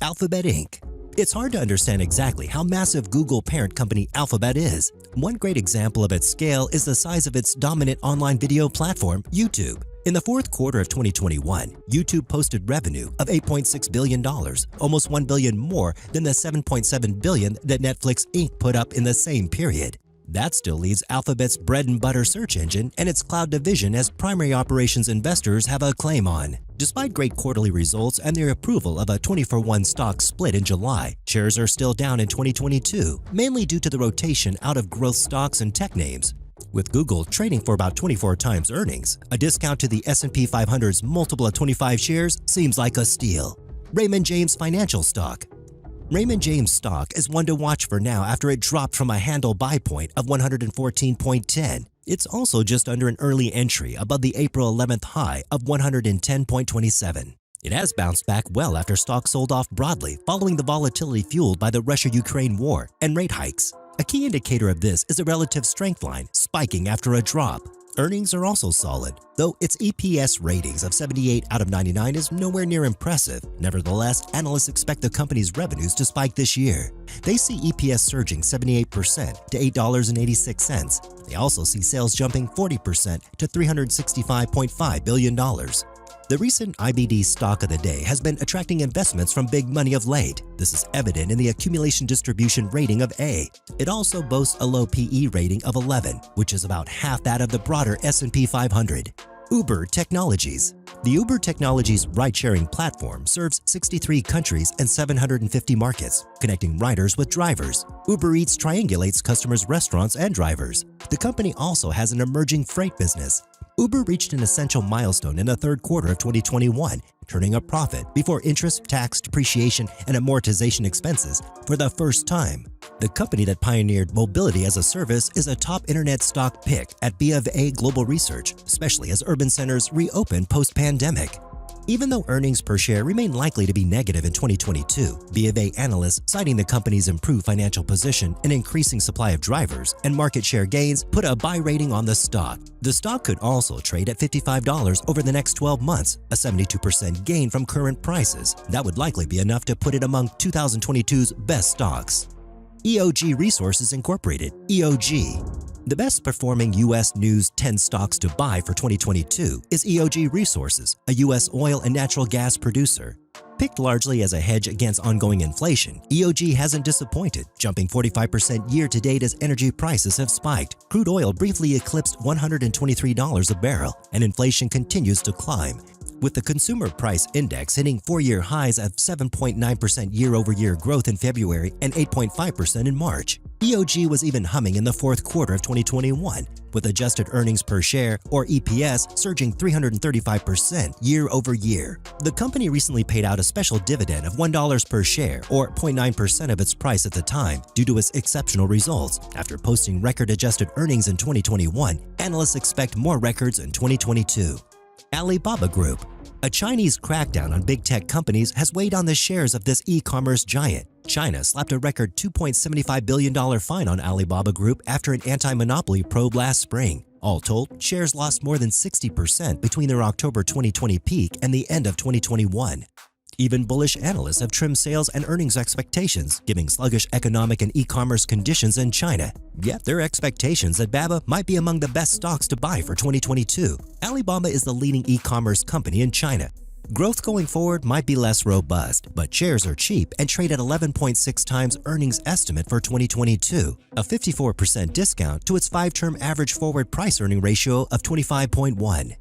Alphabet Inc. It's hard to understand exactly how massive Google parent company Alphabet is. One great example of its scale is the size of its dominant online video platform, YouTube. In the fourth quarter of 2021, YouTube posted revenue of $8.6 billion, almost $1 billion more than the $7.7 billion that Netflix Inc. put up in the same period. That still leaves Alphabet's bread-and-butter search engine and its cloud division as primary operations investors have a claim on. Despite great quarterly results and their approval of a 20-for-1 stock split in July, shares are still down in 2022, mainly due to the rotation out of growth stocks and tech names. With Google trading for about 24 times earnings, a discount to the S&P 500's multiple of 25 shares seems like a steal. Raymond James Financial Stock. Raymond James stock is one to watch for now after it dropped from a handle buy point of 114.10. It's also just under an early entry above the April 11th high of 110.27. It has bounced back well after stock sold off broadly following the volatility fueled by the Russia-Ukraine war and rate hikes. A key indicator of this is the relative strength line spiking after a drop. Earnings are also solid, though its EPS ratings of 78 out of 99 is nowhere near impressive. Nevertheless, analysts expect the company's revenues to spike this year. They see EPS surging 78% to $8.86. They also see sales jumping 40% to $365.5 billion. The recent IBD stock of the day has been attracting investments from big money of late. This is evident in the accumulation distribution rating of A. It also boasts a low PE rating of 11, which is about half that of the broader S&P 500. Uber Technologies. The Uber Technologies ride-sharing platform serves 63 countries and 750 markets, connecting riders with drivers. Uber Eats triangulates customers' restaurants and drivers. The company also has an emerging freight business. Uber reached an essential milestone in the third quarter of 2021, turning a profit before interest, tax, depreciation, and amortization expenses for the first time. The company that pioneered mobility as a service is a top internet stock pick at BofA Global Research, especially as urban centers reopen post-pandemic. Even though earnings per share remain likely to be negative in 2022, BofA analysts, citing the company's improved financial position, an increasing supply of drivers, and market share gains, put a buy rating on the stock. The stock could also trade at $55 over the next 12 months, a 72% gain from current prices. That would likely be enough to put it among 2022's best stocks. EOG Resources Incorporated, EOG. The best performing U.S. News 10 stocks to buy for 2022 is EOG Resources, a U.S. oil and natural gas producer. Picked largely as a hedge against ongoing inflation, EOG hasn't disappointed, jumping 45% year-to-date as energy prices have spiked. Crude oil briefly eclipsed $123 a barrel, and inflation continues to climb, with the Consumer Price Index hitting four-year highs of 7.9% year-over-year growth in February and 8.5% in March. EOG was even humming in the fourth quarter of 2021, with adjusted earnings per share, or EPS, surging 335% year-over-year. The company recently paid out a special dividend of $1 per share, or 0.9% of its price at the time, due to its exceptional results. After posting record-adjusted earnings in 2021, analysts expect more records in 2022. Alibaba Group. A Chinese crackdown on big tech companies has weighed on the shares of this e-commerce giant. China slapped a record $2.75 billion fine on Alibaba Group after an anti-monopoly probe last spring. All told, shares lost more than 60% between their October 2020 peak and the end of 2021. Even bullish analysts have trimmed sales and earnings expectations, giving sluggish economic and e-commerce conditions in China. Yet there are expectations that BABA might be among the best stocks to buy for 2022. Alibaba is the leading e-commerce company in China. Growth going forward might be less robust, but shares are cheap and trade at 11.6 times earnings estimate for 2022, a 54% discount to its 5-term average forward price-earning ratio of 25.1.